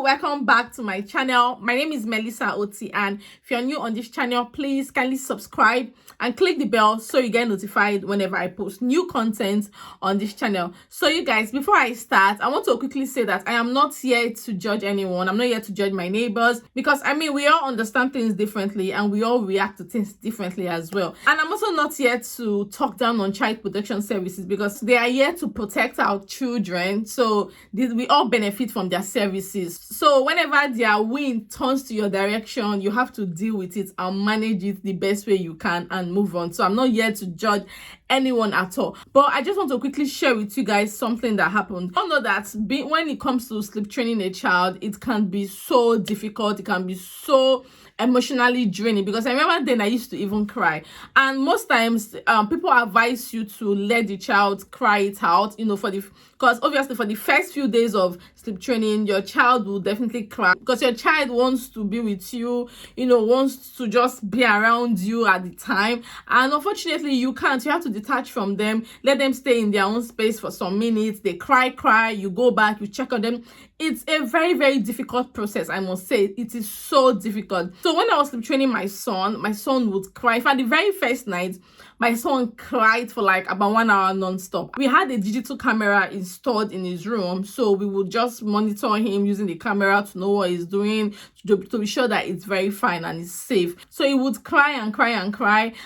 welcome back to my channel. My name is Melissa Oti, and if you're new on this channel, please kindly subscribe and click the bell so you get notified whenever I post new content on this channel. So you guys, before I start, I want to quickly say that I am not here to judge anyone. I'm not here to judge my neighbors, because we all understand things differently and we all react to things differently as well. And I'm also not here to talk down on child protection services, because they are here to protect our children, so we all benefit from their services. So whenever their wind turns to your direction, you have to deal with it and manage it the best way you can and move on. So I'm not here to judge anyone at all, but I just want to quickly share with you guys something that happened. I know that when it comes to sleep training a child, it can be so difficult, it can be so emotionally draining, because I remember then I used to even cry, and most times people advise you to let the child cry it out, because obviously for the first few days of sleep training, your child will definitely cry, because your child wants to be with you, wants to just be around you at the time, and unfortunately you can't. You have to detach from them, let them stay in their own space for some minutes. They cry, you go back, you check on them. It's a very, very difficult process, I must say. It is so difficult. So when I was sleep training my son would cry. For the very first night, my son cried for like about 1 hour non-stop. We had a digital camera installed in his room, so we would just monitor him using the camera to know what he's doing, to be sure that it's very fine and it's safe. So he would cry,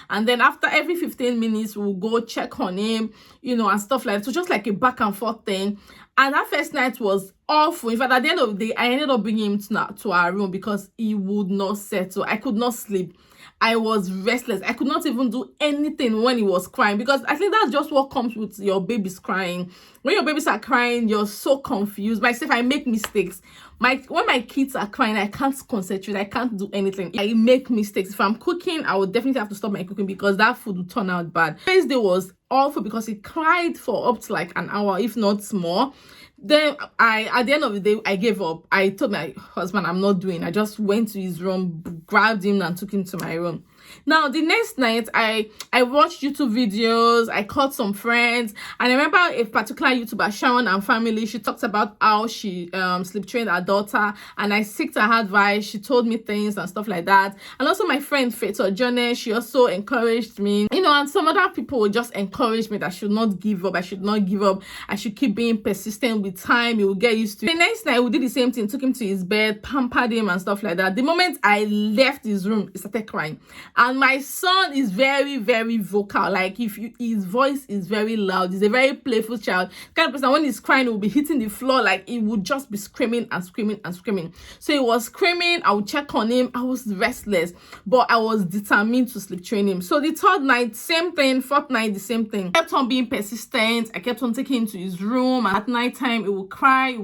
and then after every 15 minutes, we'll go check on him, and stuff like that. So just like a back and forth thing. And that first night was awful. In fact, at the end of the day, I ended up bringing him to our room because he would not settle. I could not sleep. I was restless. I could not even do anything when he was crying, because I think that's just what comes with your babies crying. When your babies are crying, you're so confused. Myself, I make mistakes. When my kids are crying, I can't concentrate. I can't do anything. I make mistakes. If I'm cooking, I would definitely have to stop my cooking, because that food would turn out bad. First day was awful because he cried for up to like an hour, if not more. Then at the end of the day, I gave up. I told my husband I'm not doing. I just went to his room, grabbed him and took him to my room. Now the next night, I watched YouTube videos, I called some friends, and I remember a particular YouTuber, Sharon and Family. She talked about how she sleep trained her daughter, and I seeked her advice. She told me things and stuff like that. And also my friend Faith Journey, she also encouraged me, and some other people would just encourage me that I should not give up. I should keep being persistent. With time, you will get used to it. The next night we did the same thing, took him to his bed, pampered him and stuff like that. The moment I left his room, he started crying. And my son is very, very vocal. Like his voice is very loud. He's a very playful child. Kind of person, when he's crying, he will be hitting the floor. Like he would just be screaming and screaming and screaming. So he was screaming. I would check on him. I was restless, but I was determined to sleep train him. So the third night, same thing. Fourth night, the same thing. I kept on being persistent. I kept on taking him to his room. And at night time, it would cry.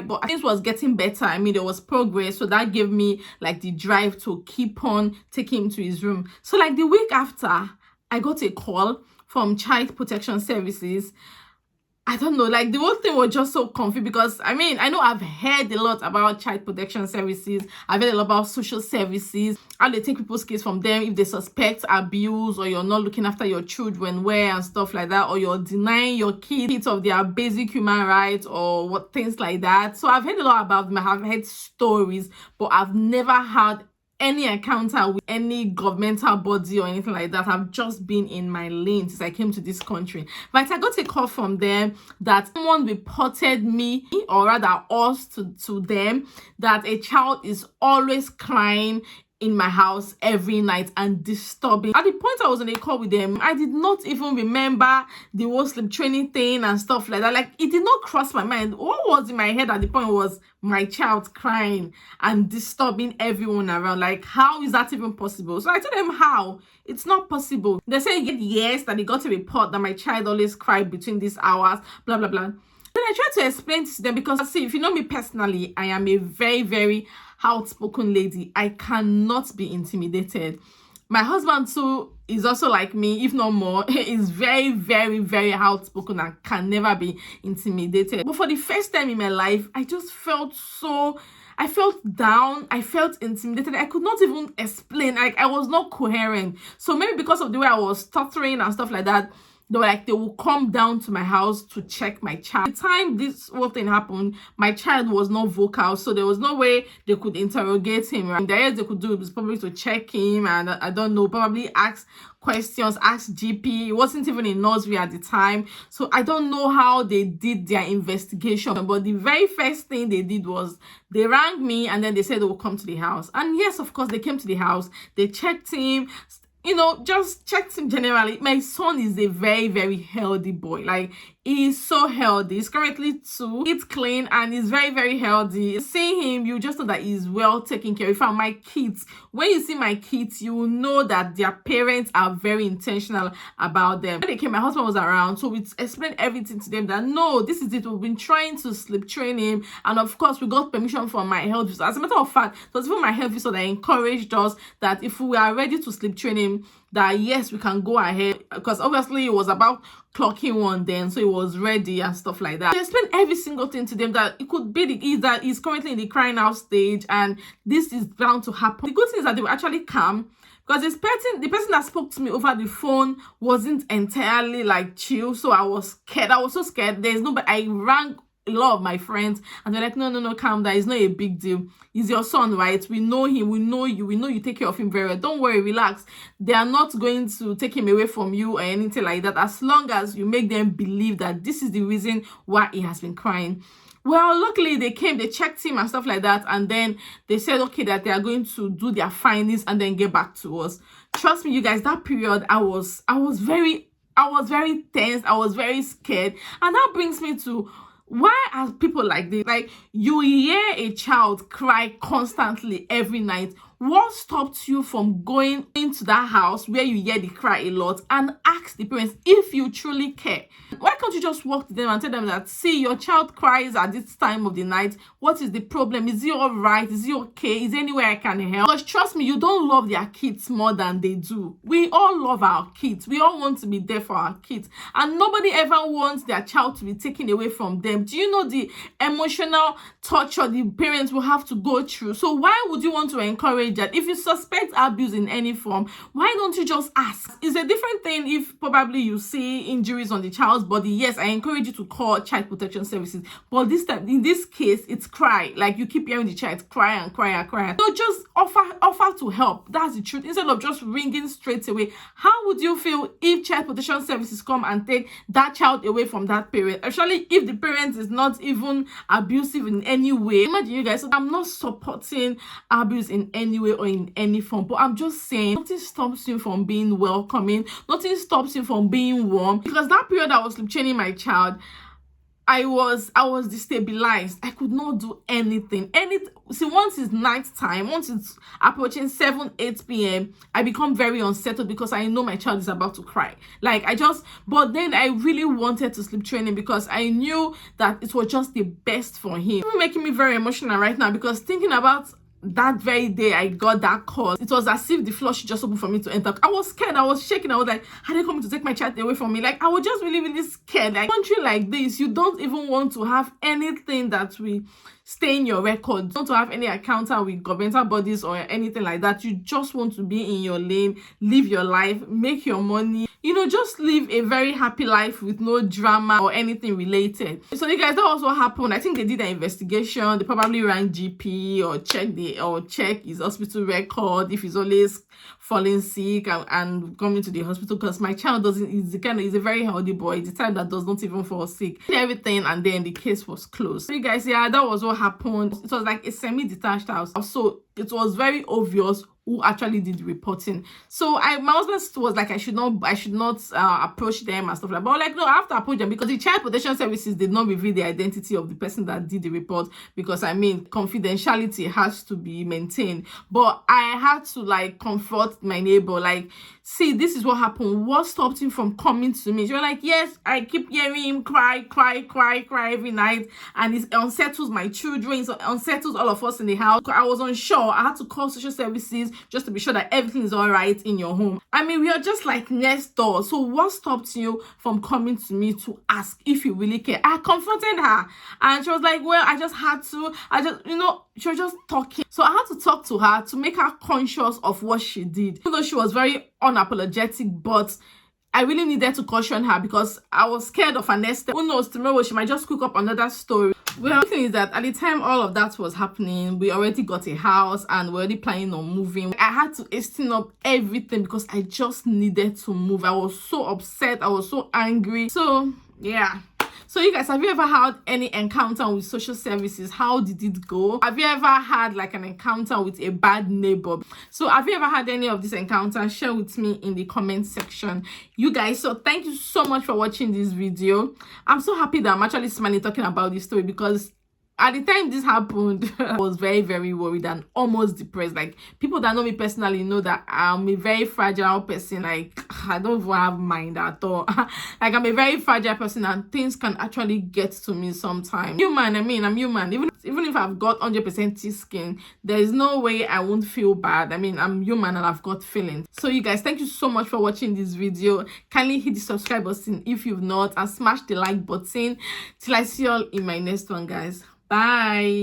But things was getting better. There was progress. So that gave me like the drive to keep on taking him to his room. So like the week after, I got a call from Child Protection Services. I don't know, like the whole thing was just so confusing, because I know I've heard a lot about Child Protection Services. I've heard a lot about social services, how they take people's kids from them if they suspect abuse, or you're not looking after your children well and stuff like that, or you're denying your kids of their basic human rights or things like that. So I've heard a lot about them. I've heard stories, but I've never had any encounter with any governmental body or anything like that. I've just been in my lane since I came to this country. But I got a call from them that someone reported me, or rather us, to them, that a child is always crying in my house every night and disturbing. At the point I was on a call with them, I did not even remember the whole sleep training thing and stuff like that. Like it did not cross my mind. What was in my head at the point was my child crying and disturbing everyone around. Like, how is that even possible? So I told them how. It's not possible. They said yes, that they got a report that my child always cried between these hours, blah blah blah. Then I tried to explain to them, because see, if you know me personally, I am a very, very outspoken lady. I cannot be intimidated. My husband too is also like me, if not more. Is very, very, very outspoken and can never be intimidated. But for the first time in my life, I just felt I felt down. I felt intimidated. I could not even explain. Like I was not coherent. So maybe because of the way I was stuttering and stuff like that, They were like, they will come down to my house to check my child. By the time this whole thing happened, my child was not vocal, so there was no way they could interrogate him. Right? The best they could do was probably to check him, and I don't know, probably ask questions, ask GP. It wasn't even in nursery at the time, so I don't know how they did their investigation. But the very first thing they did was they rang me, and then they said they would come to the house. And yes, of course, they came to the house. They checked him, you know, just checked him generally. My son is a very, very healthy boy. Like, he is so healthy. He's currently 2. Eats clean and he's very, very healthy. Seeing him, you just know that he's well taken care of. In fact, my kids, when you see my kids, you will know that their parents are very intentional about them. When they came, my husband was around, so we explained everything to them that no, this is it. We've been trying to sleep train him, and of course, we got permission from my health visitor. As a matter of fact, it was even my health visitor that encouraged us that if we are ready to sleep train him, that yes, we can go ahead, because obviously it was about clocking 1 then, so it was ready and stuff like that. They explained every single thing to them, that it could be that he's currently in the crying out stage and this is bound to happen. The good thing is that they were actually calm, because the person that spoke to me over the phone wasn't entirely like chill, so I was scared. I was so scared. There's nobody. I rang a lot of my friends and they're like, no, calm down, it's not a big deal, he's your son, right? We know him, we know you take care of him very well, don't worry, relax. They are not going to take him away from you or anything like that, as long as you make them believe that this is the reason why he has been crying. Well, luckily they came, they checked him and stuff like that, and then they said okay, that they are going to do their findings and then get back to us. Trust me, you guys, that period I was very tense, I was very scared. And that brings me to, why are people like this? Like, you hear a child cry constantly every night. What stops you from going into that house where you hear the cry a lot and ask the parents if you truly care? Why can't you just walk to them and tell them that, see, your child cries at this time of the night. What is the problem? Is he all right? Is he okay? Is there anywhere I can help? Because trust me, you don't love their kids more than they do. We all love our kids. We all want to be there for our kids. And nobody ever wants their child to be taken away from them. Do you know the emotional torture the parents will have to go through? So why would you want to encourage that? If you suspect abuse in any form, why don't you just ask? It's a different thing if probably you see injuries on the child's body. Yes, I encourage you to call child protection services, but this time, in this case, it's cry. Like, you keep hearing the child cry and cry and cry. So just offer to help. That's the truth, instead of just ringing straight away. How would you feel if child protection services come and take that child away from that parent, especially if the parent is not even abusive in any way? Imagine, you guys, so I'm not supporting abuse in any way or in any form, but I'm just saying, nothing stops you from being welcoming, nothing stops you from being warm. Because that period I was sleep training my child, I was destabilized. I could not do anything. See, once it's night time, once it's approaching 7-8 p.m, I become very unsettled because I know my child is about to cry. Like, but then I really wanted to sleep training because I knew that it was just the best for him. It's making me very emotional right now, because thinking about that very day I got that call, it was as if the flush just opened for me to enter. I was scared, I was shaking, I was like, are they coming to take my child away from me? Like, I was just really, really scared. Like, country like this, you don't even want to have anything that will stain your record. You don't want to have any encounter with governmental bodies or anything like that. You just want to be in your lane, live your life, make your money, you know, just live a very happy life with no drama or anything related. So you guys, that was what happened. I think they did an investigation. They probably rang GP or check his hospital record if he's always falling sick and coming to the hospital, because my child he's a very healthy boy, the type that does not even fall sick. Everything, and then the case was closed. So you guys, yeah, that was what happened. It was like a semi-detached house, so it was very obvious who actually did the reporting. So my husband was like, I should not approach them and stuff like that. But like, no, I have to approach them because the child protection services did not reveal the identity of the person that did the report, because I mean, confidentiality has to be maintained. But I had to like confront my neighbor, like, see, this is what happened. What stopped him from coming to me? She was like, yes, I keep hearing him cry every night, and it unsettles my children, so it unsettles all of us in the house. I was unsure. I had to call social services just to be sure that everything is all right in your home. I mean, we are just like next door. So what stopped you from coming to me to ask if you really care? I confronted her, and she was like, well, I just had to. She was just talking. So I had to talk to her to make her conscious of what she did. Even though she was very unapologetic, but I really needed to caution her because I was scared of her next step. Who knows, tomorrow she might just cook up another story. Well, the thing is that at the time all of that was happening, we already got a house and we're already planning on moving. I had to hasten up everything because I just needed to move. I was so upset. I was so angry. So, yeah. So you guys, have you ever had any encounter with social services? How did it go? Have you ever had like an encounter with a bad neighbor? So have you ever had any of these encounters? Share with me in the comment section, you guys. So thank you so much for watching this video. I'm so happy that I'm actually smiling talking about this story because at the time this happened, I was very, very worried and almost depressed. Like, people that know me personally know that I'm a very fragile person. Like, I don't even have mind at all. Like, I'm a very fragile person and things can actually get to me sometimes. Human, I mean, I'm human. Even if I've got 100% thick skin, there is no way I won't feel bad. I mean, I'm human and I've got feelings. So you guys, thank you so much for watching this video. Kindly hit the subscribe button if you've not and smash the like button. Till I see you all in my next one, guys. Bye.